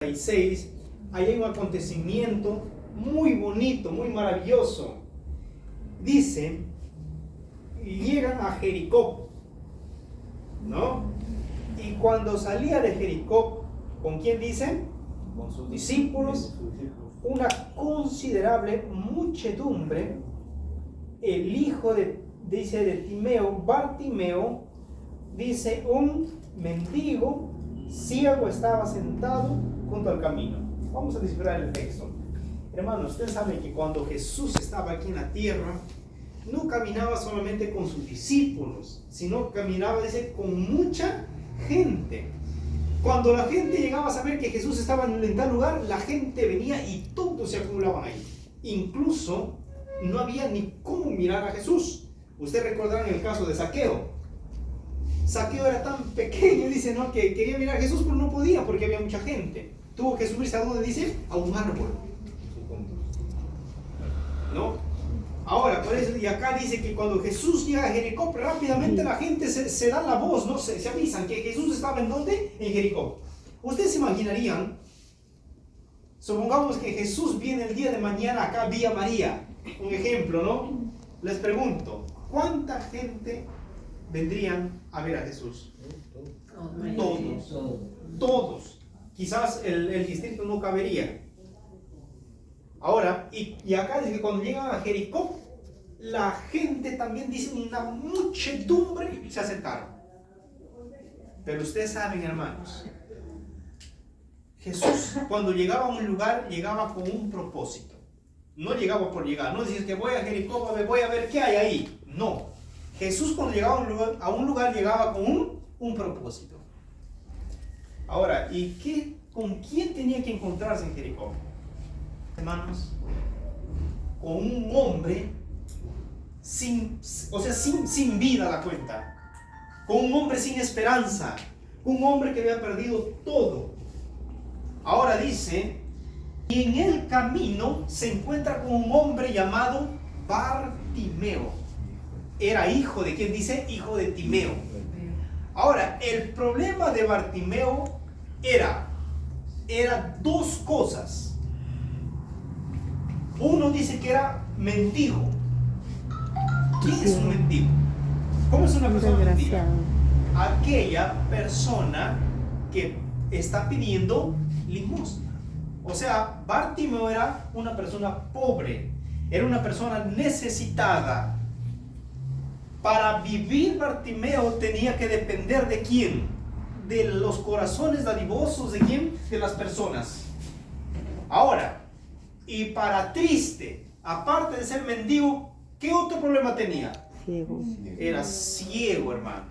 36, ahí hay un acontecimiento muy bonito, muy maravilloso. Dice, llegan a Jericó, ¿no? Y cuando salía de Jericó, ¿con quién dicen? Con sus discípulos, una considerable muchedumbre, el hijo dice de Timeo, Bartimeo, dice, un mendigo ciego estaba sentado junto al camino. Vamos a descifrar el texto. Hermanos, ustedes saben que cuando Jesús estaba aquí en la tierra, no caminaba solamente con sus discípulos, sino caminaba, dice, con mucha gente. Cuando la gente llegaba a saber que Jesús estaba en tal lugar, la gente venía y todos se acumulaban ahí. Incluso no había ni cómo mirar a Jesús. Ustedes recordarán el caso de Zaqueo. Zaqueo era tan pequeño, dice, ¿no?, que quería mirar a Jesús, pero no podía porque había mucha gente. Tuvo que subirse a donde dice, a un árbol, ¿no? Ahora, por eso, y acá dice que cuando Jesús llega a Jericó, rápidamente la gente se da la voz, ¿no? Se avisan que Jesús estaba ¿en dónde? En Jericó. Ustedes se imaginarían, supongamos que Jesús viene el día de mañana acá vía María, un ejemplo, ¿no? Les pregunto, ¿cuánta gente vendrían a ver a Jesús? Todos. Quizás el distrito no cabería. Ahora, y acá dice que cuando llegan a Jericó, la gente también dice una muchedumbre se acercaron. Pero ustedes saben, hermanos, Jesús cuando llegaba a un lugar, llegaba con un propósito. No llegaba por llegar, no dices que voy a Jericó, voy a ver qué hay ahí. No. Jesús cuando llegaba a un lugar llegaba con un propósito. Ahora, ¿con quién tenía que encontrarse en Jericó? Hermanos, con un hombre sin vida a la cuenta, con un hombre sin esperanza, con un hombre que había perdido todo. Ahora dice, y en el camino se encuentra con un hombre llamado Bartimeo. Era hijo de ¿quién dice? Hijo de Timeo. Ahora, el problema de Bartimeo era dos cosas. Uno dice que era mendigo. ¿Quién es un mendigo? ¿Cómo es una persona mendiga? Aquella persona que está pidiendo limosna. O sea, Bartimeo era una persona pobre, era una persona necesitada. Para vivir Bartimeo tenía que depender ¿de quién? De los corazones dadivosos, ¿de quién? De las personas. Ahora, y para triste, aparte de ser mendigo, ¿qué otro problema tenía? Ciego. Era ciego, hermanos.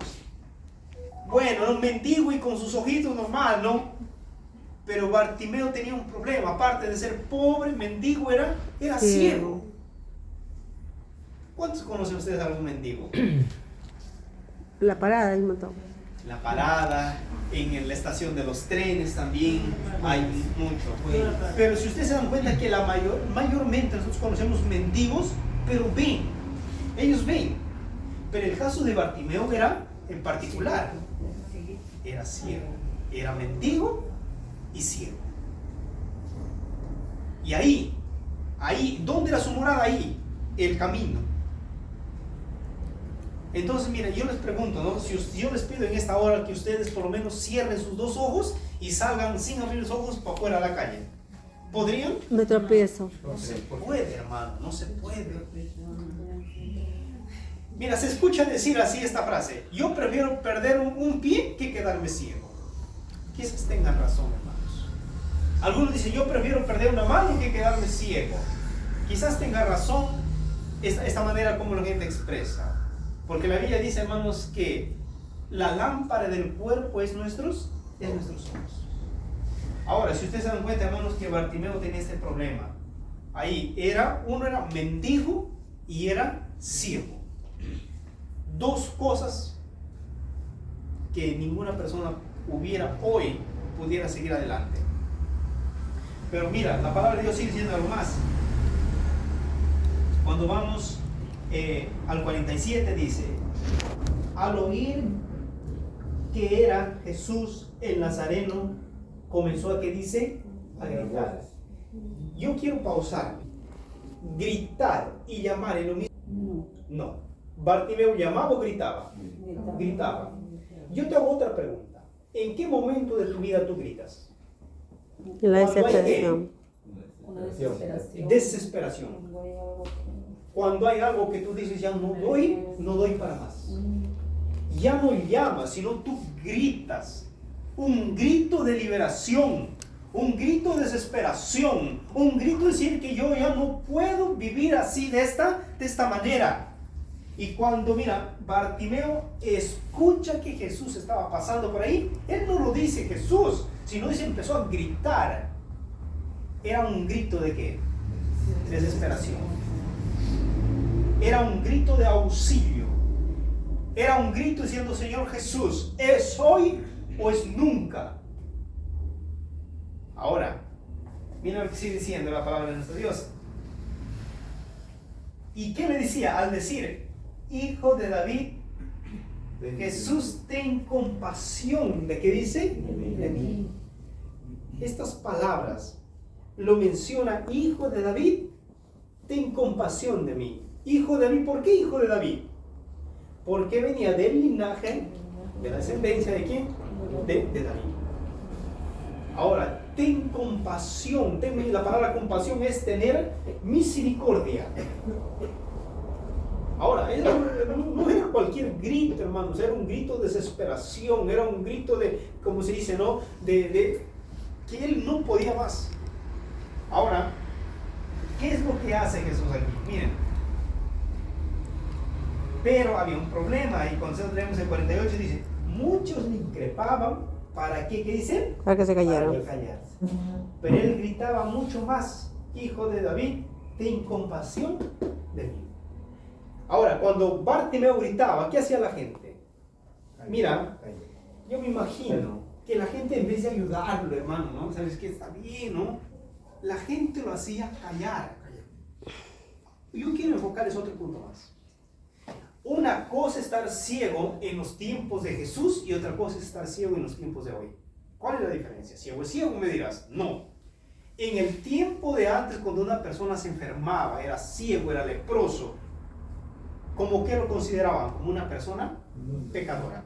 Bueno, era un mendigo y con sus ojitos normal, ¿no? Pero Bartimeo tenía un problema, aparte de ser pobre, mendigo, era ciego. ¿Cuántos conocen ustedes a algún mendigo? La parada hay un montón. La parada, en la estación de los trenes también hay mucho. Pero si ustedes se dan cuenta que mayormente nosotros conocemos mendigos, pero ven, ellos ven. Pero el caso de Bartimeo era en particular, era ciego, era mendigo y ciego. Y ahí, ¿dónde era su morada? Ahí, el camino. Entonces, miren, yo les pregunto, ¿no? Si yo les pido en esta hora que ustedes por lo menos cierren sus dos ojos y salgan sin abrir los ojos para afuera a la calle, ¿podrían? Me tropiezo. No se puede, hermano, no se puede. Mira, se escucha decir así esta frase: yo prefiero perder un pie que quedarme ciego. Quizás tengan razón, hermanos. Algunos dicen, yo prefiero perder una mano que quedarme ciego. Quizás tenga razón esta manera como la gente expresa. Porque la Biblia dice, hermanos, que la lámpara del cuerpo es nuestros ojos. Ahora, si ustedes se dan cuenta, hermanos, que Bartimeo tenía este problema. Ahí, uno era mendigo y era ciego. Dos cosas que ninguna persona pudiera seguir adelante. Pero mira, la palabra de Dios sigue diciendo algo más. Cuando vamos al 47 dice, al oír que era Jesús el Nazareno, comenzó a, ¿qué dice? A gritar. Yo quiero pausar. Gritar y llamar en lo mismo. No. Bartimeo llamaba o gritaba. Gritaba. Yo te hago otra pregunta. ¿En qué momento de tu vida tú gritas? En la Cuando hay desesperación. Una desesperación. Desesperación. Cuando hay algo que tú dices, ya no doy para más. Ya no llamas, sino tú gritas. Un grito de liberación, un grito de desesperación, un grito de decir que yo ya no puedo vivir así de esta manera. Y cuando, mira, Bartimeo escucha que Jesús estaba pasando por ahí, él no lo dice Jesús, sino dice, empezó a gritar. Era un grito de ¿qué? Desesperación. Era un grito de auxilio. Era un grito diciendo, Señor Jesús, ¿es hoy o es nunca? Ahora, mira lo que sigue diciendo la palabra de nuestro Dios. ¿Y qué le decía al decir, Hijo de David, Jesús, ten compasión? ¿De qué dice? De mí. Estas palabras lo menciona, Hijo de David, ten compasión de mí. Hijo de David, ¿por qué hijo de David? Porque venía del linaje, de la descendencia de quién? De David. Ahora, ten compasión. La palabra compasión es tener misericordia. Ahora, no era cualquier grito, hermanos, era un grito de desesperación, era un grito de, como se dice, ¿no? De que él no podía más. Ahora, ¿qué es lo que hace Jesús aquí? Miren. Pero había un problema, y cuando leemos el 48 dice, muchos le increpaban, ¿para qué? ¿Qué dicen? Para que se callaran. Para que callarse. Pero él gritaba mucho más, Hijo de David, ten compasión de mí. Ahora, cuando Bartimeo gritaba, ¿qué hacía la gente? Mira, yo me imagino que la gente, en vez de ayudarlo, hermano, ¿no? ¿Sabes qué? Está bien, ¿no? La gente lo hacía callar. Yo quiero enfocarles otro punto más. Una cosa es estar ciego en los tiempos de Jesús y otra cosa es estar ciego en los tiempos de hoy. ¿Cuál es la diferencia? ¿Ciego es ciego? Me dirás, no. En el tiempo de antes, cuando una persona se enfermaba, era ciego, era leproso, ¿cómo que lo consideraban? Como una persona pecadora.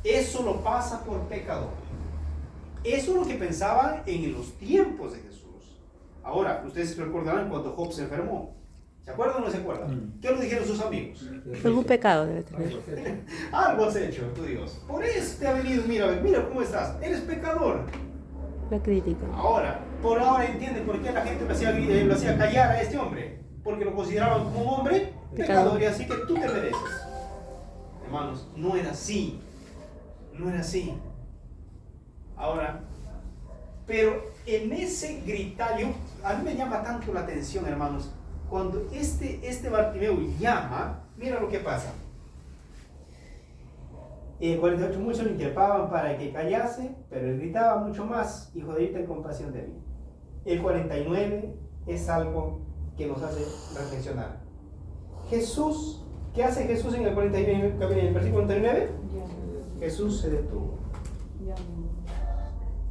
Eso lo pasa por pecador. Eso es lo que pensaban en los tiempos de Jesús. Ahora, ustedes recordarán cuando Job se enfermó. ¿Se acuerdan o no se acuerdan? ¿Qué le dijeron sus amigos? Algún pecado debe tener. Algo has hecho, tu Dios. Por eso te ha venido, mira cómo estás. Eres pecador. La crítica. Ahora, por ahora entienden por qué la gente lo hacía callar a este hombre. Porque lo consideraban como un hombre pecador y así que tú te mereces. Hermanos, no era así. No era así. Ahora, pero en ese gritar, a mí me llama tanto la atención, hermanos. Cuando este Bartimeo llama, mira lo que pasa. El 48, muchos le increpaban para que callase, pero él gritaba mucho más, Hijo de David, ten compasión de mí. El 49 es algo que nos hace reflexionar. Jesús, ¿qué hace Jesús en el 49, en el versículo 49? Jesús se detuvo.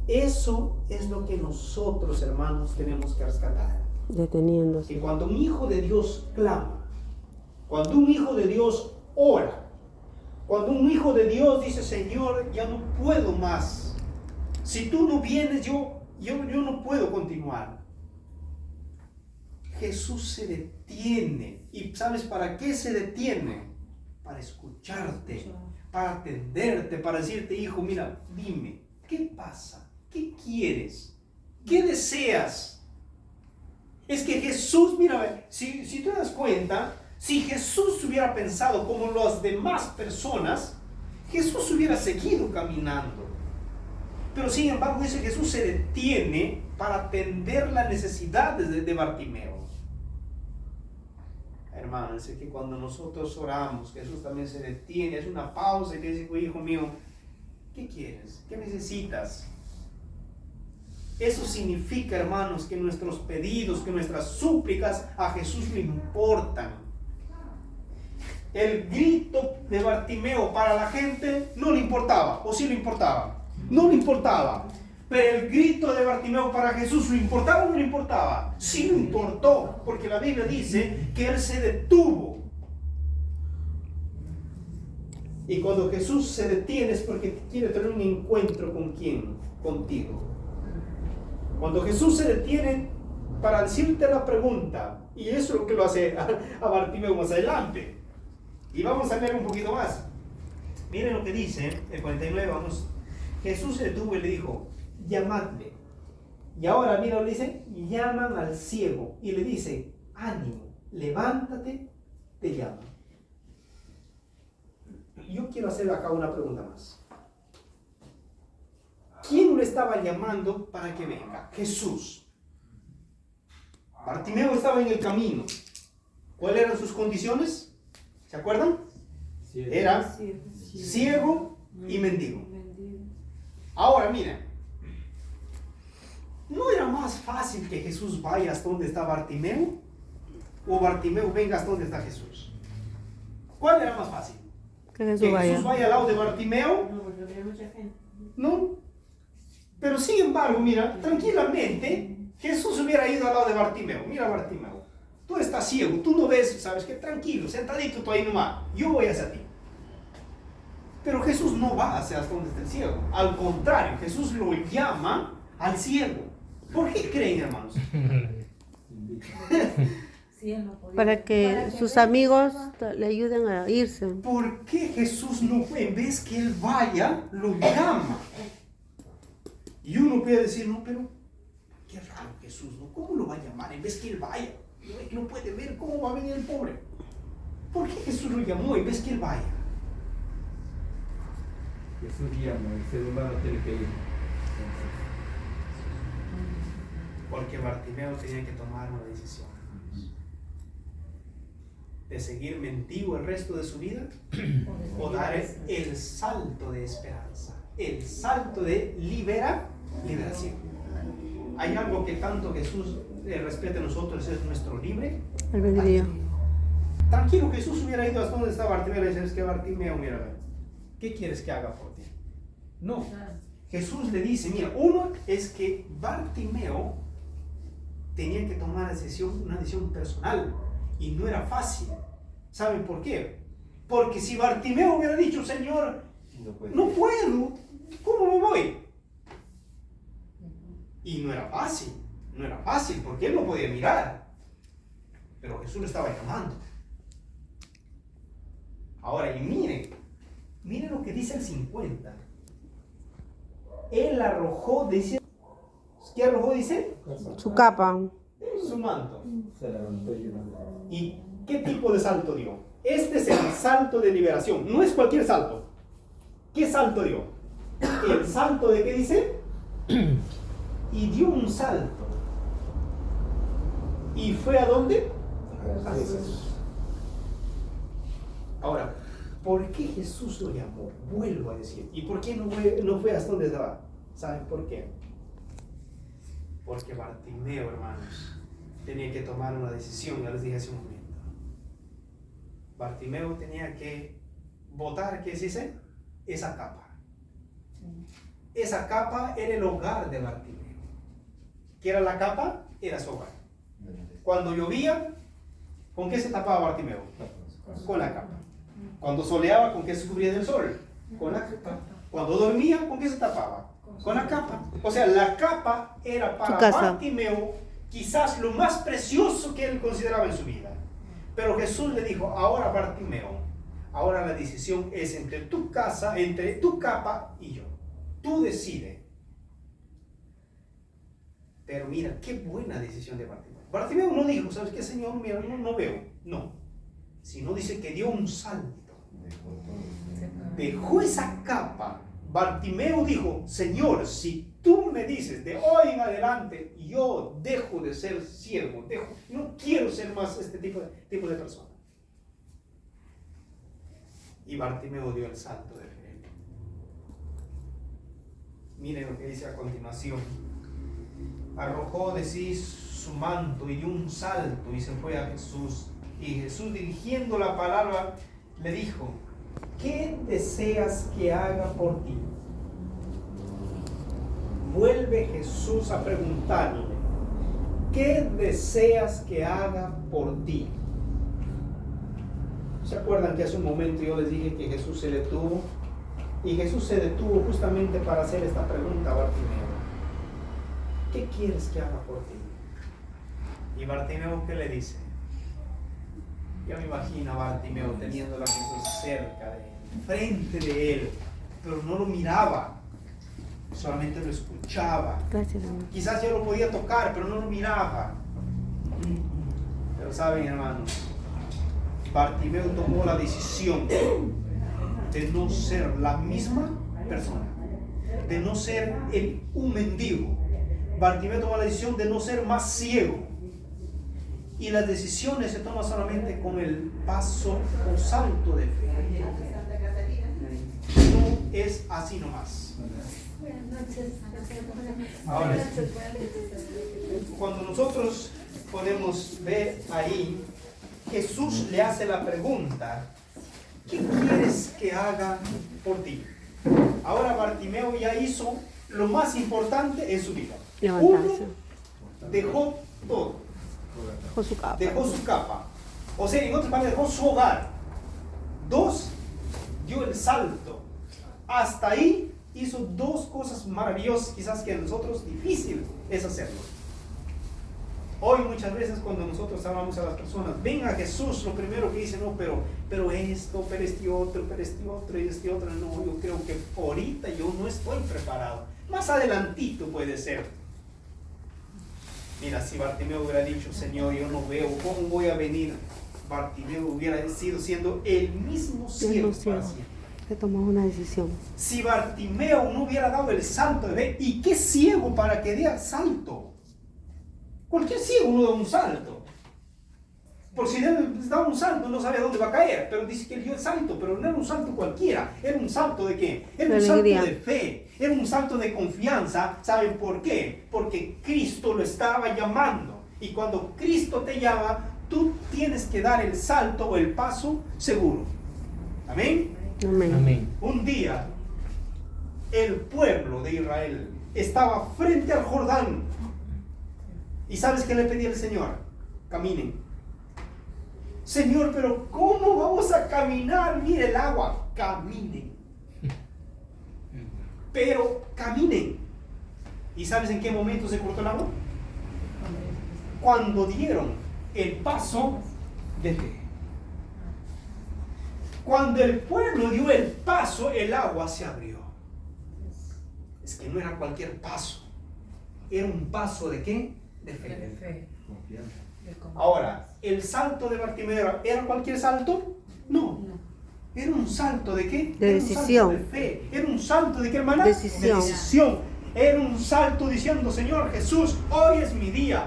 Eso es lo que nosotros, hermanos, tenemos que rescatar. Deteniéndose. Que cuando un hijo de Dios clama, cuando un hijo de Dios ora, cuando un hijo de Dios dice, Señor, ya no puedo más. Si tú no vienes, yo no puedo continuar. Jesús se detiene. ¿Y sabes para qué se detiene? Para escucharte, para atenderte, para decirte, hijo, mira, dime, ¿qué pasa? ¿Qué quieres? ¿Qué deseas? Es que Jesús, mira, si tú te das cuenta, si Jesús hubiera pensado como las demás personas, Jesús hubiera seguido caminando. Pero sin embargo, dice Jesús se detiene para atender las necesidades de Bartimeo. Hermanos, es que cuando nosotros oramos, Jesús también se detiene, es una pausa y te dice, hijo mío, ¿qué quieres? ¿Qué necesitas? Eso significa, hermanos, que nuestros pedidos, que nuestras súplicas a Jesús le importan. El grito de Bartimeo para la gente no le importaba, o sí le importaba. No le importaba. Pero el grito de Bartimeo para Jesús, ¿le importaba o no le importaba? Sí le importó, porque la Biblia dice que él se detuvo. Y cuando Jesús se detiene es porque quiere tener un encuentro con quién, contigo. Cuando Jesús se detiene para decirte la pregunta, y eso es lo que lo hace a Bartimeo más adelante. Y vamos a leer un poquito más. Miren lo que dice el 49, vamos. Jesús se detuvo y le dijo, llamadle. Y ahora mira lo que dice, llaman al ciego y le dice, ánimo, levántate, te llama. Yo quiero hacer acá una pregunta más. ¿Quién le estaba llamando para que venga? Jesús. Bartimeo estaba en el camino. ¿Cuáles eran sus condiciones? ¿Se acuerdan? Era ciego y mendigo. Ahora mira, ¿no era más fácil que Jesús vaya hasta donde está Bartimeo? ¿O Bartimeo venga hasta donde está Jesús? ¿Cuál era más fácil? Que Jesús vaya al lado de Bartimeo. No, porque había mucha gente. No. Pero sin embargo, mira, tranquilamente, Jesús hubiera ido al lado de Bartimeo. Mira, Bartimeo, tú estás ciego, tú no ves, ¿sabes qué? Tranquilo, sentadito tú ahí nomás, yo voy hacia ti. Pero Jesús no va hacia donde está el ciego. Al contrario, Jesús lo llama al ciego. ¿Por qué creen, hermanos? para que sus amigos le ayuden a irse. ¿Por qué Jesús no, en vez que él vaya, lo llama? Y uno puede decir, no, pero qué raro Jesús, ¿no? ¿Cómo lo va a llamar en vez que él vaya? No puede ver cómo va a venir el pobre. ¿Por qué Jesús lo llamó en vez que él vaya? Jesús llama, el ser humano tiene que ir. Porque Bartimeo tenía que tomar una decisión. De seguir mendigo el resto de su vida o dar el salto de esperanza, el salto de liberación. Hay algo que tanto Jesús respeta a nosotros, es nuestro libre albedrío. Tranquilo, Jesús hubiera ido hasta donde está Bartimeo y le dice, es que Bartimeo, mira, ¿qué quieres que haga por ti? No. Jesús le dice, mira, uno es que Bartimeo tenía que tomar una decisión personal y no era fácil. ¿Saben por qué? Porque si Bartimeo hubiera dicho, Señor, no puedo, ¿cómo me voy? Y no era fácil porque él no podía mirar, pero Jesús lo estaba llamando. Ahora, y miren lo que dice el 50. Él arrojó, dice, ¿qué arrojó? Dice, su capa, su manto. Se levantó y una. ¿Y qué tipo de salto dio? Este es el salto de liberación, no es cualquier salto. ¿Qué salto dio? El salto de ¿qué dice? Y dio un salto. ¿Y fue a dónde? A Jesús. Ahora, ¿por qué Jesús lo llamó? Vuelvo a decir. ¿Y por qué no fue hasta donde estaba? ¿Saben por qué? Porque Bartimeo, hermanos, tenía que tomar una decisión, ya les dije hace un momento. Bartimeo tenía que botar, ¿qué se dice? Esa capa. Esa capa era el hogar de Bartimeo. ¿Qué era la capa? Era su hogar. Cuando llovía, ¿con qué se tapaba Bartimeo? Con la capa. Cuando soleaba, ¿con qué se cubría del sol? Con la capa. Cuando dormía, ¿con qué se tapaba? Con la capa. O sea, la capa era para Bartimeo quizás lo más precioso que él consideraba en su vida. Pero Jesús le dijo, ahora Bartimeo, ahora la decisión es entre tu casa, entre tu capa y yo. Tú decides. Pero mira, qué buena decisión de Bartimeo. Bartimeo no dijo, ¿sabes qué, Señor? Mira, no veo. No. Sino dice que dio un salto. Dejó esa capa. Bartimeo dijo, Señor, si tú me dices de hoy en adelante, yo dejo de ser ciego, no quiero ser más este tipo de persona. Y Bartimeo dio el salto de fe. Miren lo que dice a continuación. Arrojó de sí su manto y dio un salto y se fue a Jesús. Y Jesús, dirigiendo la palabra, le dijo, ¿qué deseas que haga por ti? vuelve Jesús a preguntarle, ¿qué deseas que haga por ti? ¿Se acuerdan que hace un momento yo les dije que Jesús se detuvo? Y Jesús se detuvo justamente para hacer esta pregunta a Bartimeo. ¿Qué quieres que haga por ti? Y Bartimeo, ¿qué le dice? Yo me imagino a Bartimeo teniendo a Jesús cerca de él, frente de él, pero no lo miraba, solamente lo escuchaba. Gracias, hermano. Quizás ya lo podía tocar, pero no lo miraba. Pero saben, hermanos, Bartimeo tomó la decisión de no ser la misma persona, de no ser un mendigo. Bartimeo tomó la decisión de no ser más ciego. Y las decisiones se toman solamente con el paso o salto de fe. No es así nomás. Ahora, cuando nosotros podemos ver ahí, Jesús le hace la pregunta, ¿qué quieres que haga por ti? Ahora Bartimeo ya hizo lo más importante en su vida. Levantarse. Uno, dejó todo. Dejó su capa. Dejó su capa. O sea, en otras palabras, dejó su hogar. Dos, dio el salto. Hasta ahí hizo dos cosas maravillosas, quizás que a nosotros difícil es hacerlo. Hoy muchas veces cuando nosotros hablamos a las personas, ven a Jesús, lo primero que dicen, no, pero esto, pero este otro y este otro, no, yo creo que ahorita yo no estoy preparado. Más adelantito puede ser. Mira, si Bartimeo hubiera dicho, Señor, yo no veo, ¿cómo voy a venir? Bartimeo hubiera sido siendo el mismo ciego para siempre. Se tomó una decisión. Si Bartimeo no hubiera dado el salto de fe, ¿y qué ciego para que dé salto? Cualquier ciego no da un salto. Por si da un salto no sabe a dónde va a caer, pero dice que él dio el salto, pero no era un salto cualquiera, era un salto de qué? Era un salto de fe, era un salto de confianza. ¿Saben por qué? Porque Cristo lo estaba llamando, y cuando Cristo te llama, tú tienes que dar el salto o el paso seguro. ¿Amén? Amén. Amén. Un día, el pueblo de Israel estaba frente al Jordán, y ¿sabes qué le pedía el Señor? Caminen. Señor, pero ¿cómo vamos a caminar? Mire el agua. Caminen. Pero caminen. ¿Y sabes en qué momento se cortó el agua? Cuando dieron el paso de fe. Cuando el pueblo dio el paso, el agua se abrió. Es que no era cualquier paso. Era un paso de ¿qué? De fe. De fe. Confianza. Ahora, ¿el salto de Bartimeo era cualquier salto? No. Era un salto de qué? De Era decisión. Un salto de fe. Era un salto de qué, hermana? Decisión. De decisión. Era un salto diciendo, Señor Jesús, hoy es mi día.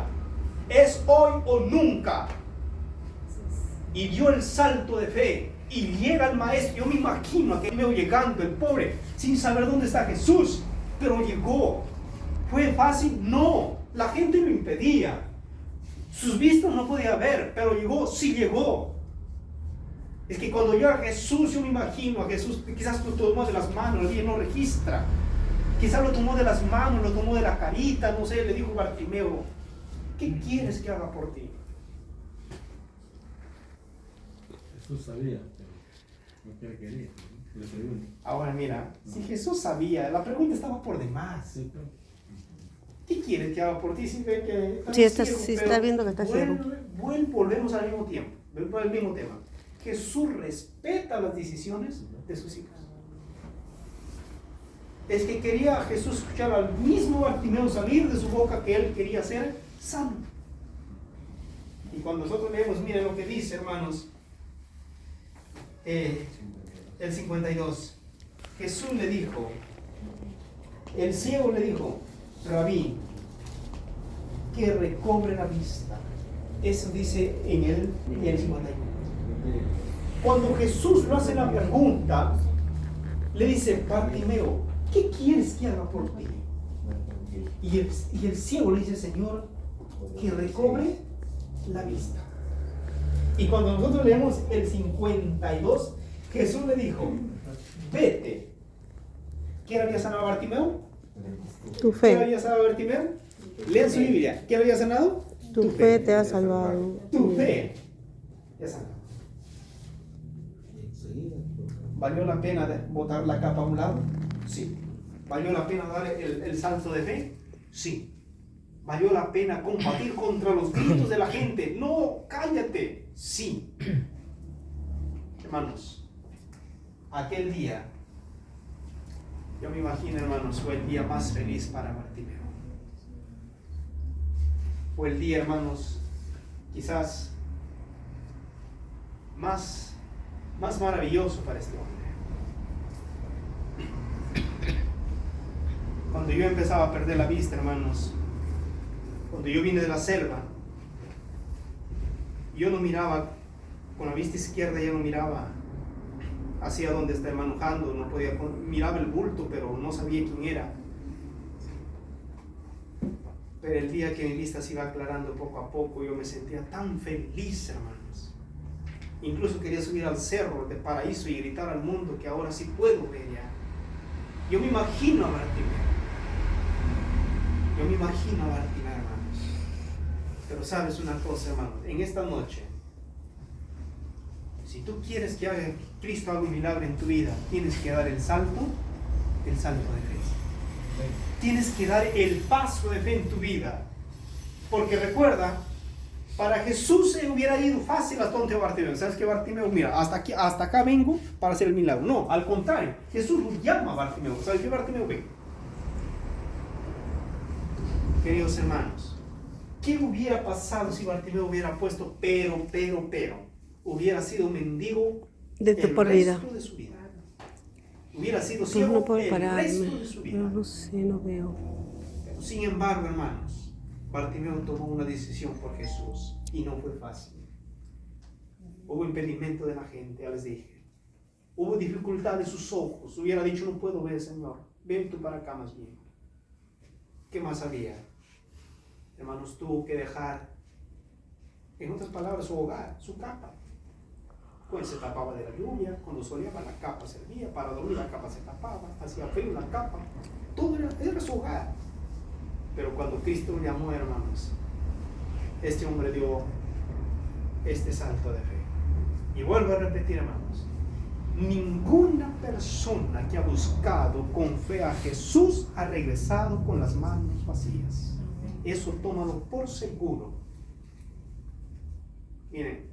Es hoy o nunca. Y dio el salto de fe. Y llega el maestro. Yo me imagino a Bartimeo llegando, el pobre, sin saber dónde está Jesús. Pero llegó. ¿Fue fácil? No. La gente lo impedía. Sus vistas no podía ver, pero llegó, sí llegó. Es que cuando llega Jesús, yo me imagino a Jesús, quizás lo tomó de las manos, la Biblia no registra. Quizás lo tomó de las manos, lo tomó de la carita, no sé, le dijo Bartimeo, ¿qué quieres que haga por ti? Jesús sabía, pero lo que él quería, le pregunta. Ahora mira, si Jesús sabía, la pregunta estaba por demás. Sí, pero ¿Qué quieres que haga por ti? Si ve que Sí, está viendo que está ciego. Volvemos al mismo tiempo, al mismo tema. Jesús respeta las decisiones de sus hijos. Es que quería Jesús escuchar al mismo Bartimeo salir de su boca que él quería ser sano. Y cuando nosotros leemos, miren lo que dice, hermanos, el 52. Jesús le dijo, el ciego le dijo, Rabí, que recobre la vista. Eso dice en el 51. Cuando Jesús lo hace la pregunta, le dice, Bartimeo, ¿qué quieres que haga por ti? Y el ciego le dice, Señor, que recobre la vista. Y cuando nosotros leemos el 52, Jesús le dijo, vete. ¿Quién había sanado a Bartimeo? Tu ¿Qué le fe. había sanado a Bartimeo? Lean su Biblia. ¿Qué le había sanado? Tu fe te ha salvado. Tu fe. Ya sanado. ¿Valió la pena botar la capa a un lado? Sí. ¿Valió la pena dar el salto de fe? Sí. ¿Valió la pena combatir contra los gritos de la gente? No, cállate. Sí. Hermanos, aquel día, yo me imagino, hermanos, fue el día más feliz para Bartimeo. Fue el día, hermanos, quizás más maravilloso para este hombre. Cuando yo empezaba a perder la vista, hermanos, cuando yo vine de la selva, yo no miraba, con la vista izquierda ya no miraba hacia donde está hermano Jando, no podía, miraba el bulto, pero no sabía quién era. Pero el día que mi vista se iba aclarando poco a poco, yo me sentía tan feliz, hermanos. Incluso quería subir al cerro de Paraíso y gritar al mundo que ahora sí puedo ver ya. Yo me imagino a Bartimeo. Yo me imagino a Bartimeo, hermanos. Pero sabes una cosa, hermanos, en esta noche, si tú quieres que haga Cristo haga un milagro en tu vida, tienes que dar el salto de fe. Tienes que dar el paso de fe en tu vida. Porque recuerda, para Jesús se hubiera ido fácil hasta donde Bartimeo. ¿Sabes qué, Bartimeo? Mira, hasta acá vengo para hacer el milagro. No, al contrario, Jesús lo llama a Bartimeo. ¿Sabes qué, Bartimeo? Ven. Queridos hermanos, ¿qué hubiera pasado si Bartimeo hubiera puesto pero? Hubiera sido un mendigo De tu por el vida. resto de su vida. Hubiera sido Pues ciego no puedo el pararme. resto de su vida. Pero no sé, no veo. Pero sin embargo, hermanos, Bartimeo tomó una decisión por Jesús y no fue fácil. Hubo impedimento de la gente, ya les dije. Hubo dificultad de sus ojos. Hubiera dicho, no puedo ver, Señor. Ven tú para acá más bien. ¿Qué más había? Hermanos, tuvo que dejar, en otras palabras, su hogar, su capa. Cuando se tapaba de la lluvia, cuando soleaba la capa servía, para dormir la capa se tapaba, hacía frío la capa, todo era su hogar. Pero cuando Cristo lo llamó, hermanos, este hombre dio este salto de fe. Y vuelvo a repetir, hermanos, ninguna persona que ha buscado con fe a Jesús ha regresado con las manos vacías. Eso tómalo por seguro. Miren,